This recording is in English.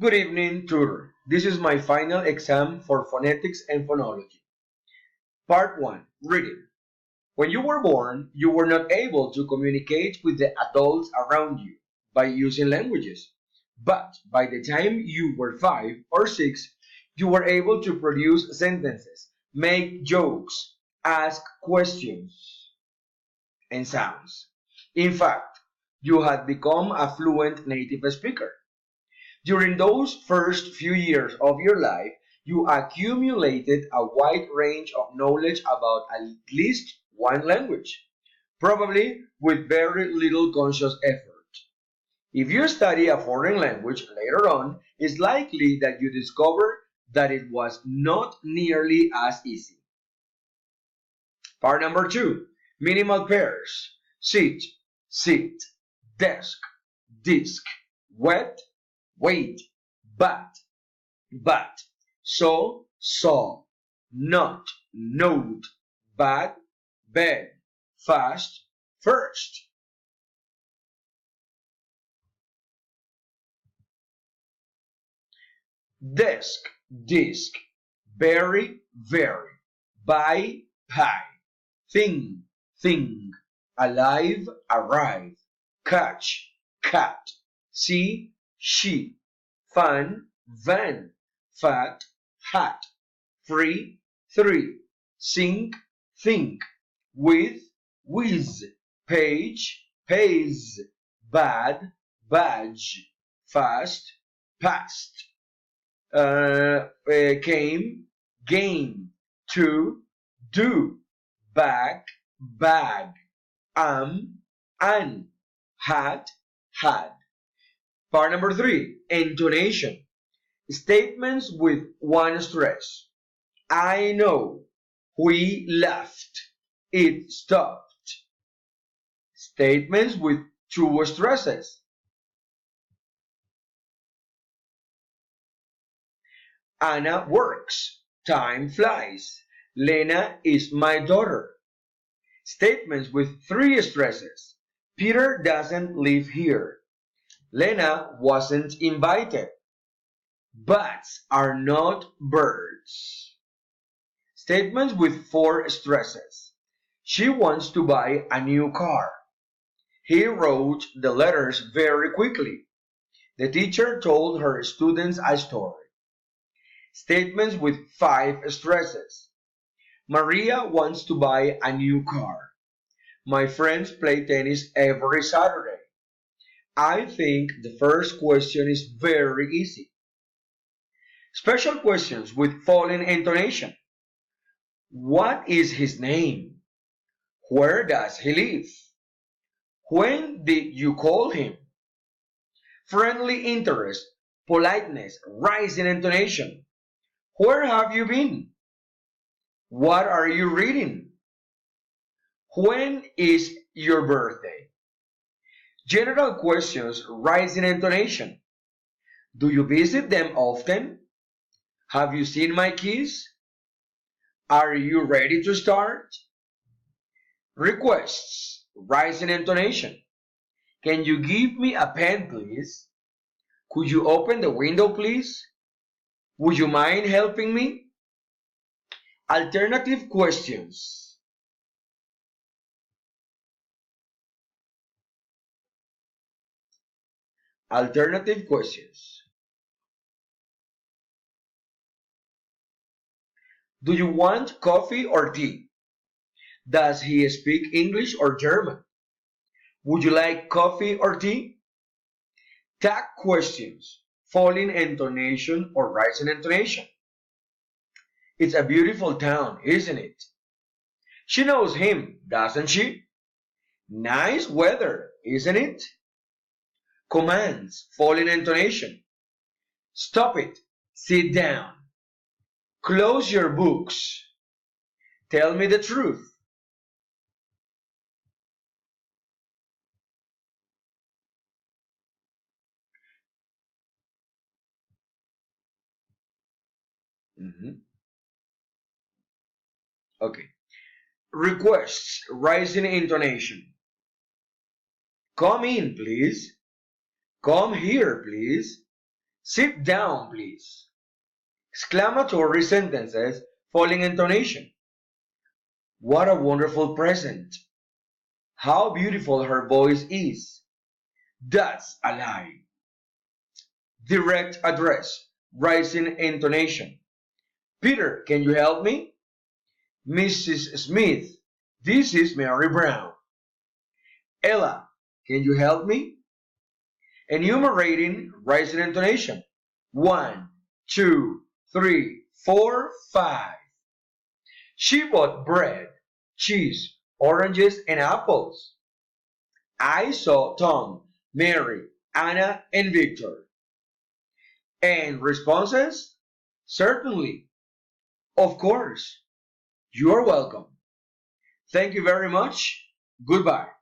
Good evening, tutor. This is my final exam for phonetics and phonology. Part 1. Reading. When you were born, you were not able to communicate with the adults around you by using languages. But by the time you were 5 or 6, you were able to produce sentences, make jokes, ask questions, and sounds. In fact, you had become a fluent native speaker. During those first few years of your life, you accumulated a wide range of knowledge about at least one language, probably with very little conscious effort. If you study a foreign language later on, it's likely that you discover that it was not nearly as easy. Part number 2. Minimal pairs. Sit, desk, disc, wet, wait, but, saw, not, note, bad, bed, fast, first. Desk, disc, very, buy, pie, thing, alive, arrive, catch, cat, see, she, fun, van, fat, hat, free, three, sink, think, with, whiz, page, pays, bad, badge, fast, past, came, game, to, do, back, bag, an, had. Part number 3, intonation. Statements with one stress. I know. We left. It stopped. Statements with two stresses. Anna works. Time flies. Lena is my daughter. Statements with three stresses. Peter doesn't live here. Lena wasn't invited. Bats are not birds. Statements with four stresses. She wants to buy a new car. He wrote the letters very quickly. The teacher told her students a story. Statements with five stresses. Maria wants to buy a new car. My friends play tennis every Saturday. I think the first question is very easy. Special questions with falling intonation. What is his name? Where does he live? When did you call him? Friendly interest, politeness, rising intonation. Where have you been? What are you reading? When is your birthday? General questions, rising intonation. Do you visit them often? Have you seen my keys? Are you ready to start? Requests, rising intonation. Can you give me a pen, please? Could you open the window, please? Would you mind helping me? Alternative questions. Alternative questions. Do you want coffee or tea? Does he speak English or German? Would you like coffee or tea? Tag questions. Falling intonation or rising intonation. It's a beautiful town, isn't it? She knows him, doesn't she? Nice weather, isn't it? Commands, falling intonation. Stop it. Sit down. Close your books. Tell me the truth. Okay. Requests, rising intonation. Come in, please. Come here, please. Sit down, please. Exclamatory sentences, falling intonation. What a wonderful present. How beautiful her voice is. That's a lie. Direct address, rising intonation. Peter, can you help me? Mrs. Smith, this is Mary Brown. Ella, can you help me? Enumerating, rising intonation. 1, 2, 3, 4, 5. She bought bread, cheese, oranges, and apples. I saw Tom, Mary, Anna, and Victor. And responses? Certainly. Of course. You are welcome. Thank you very much. Goodbye.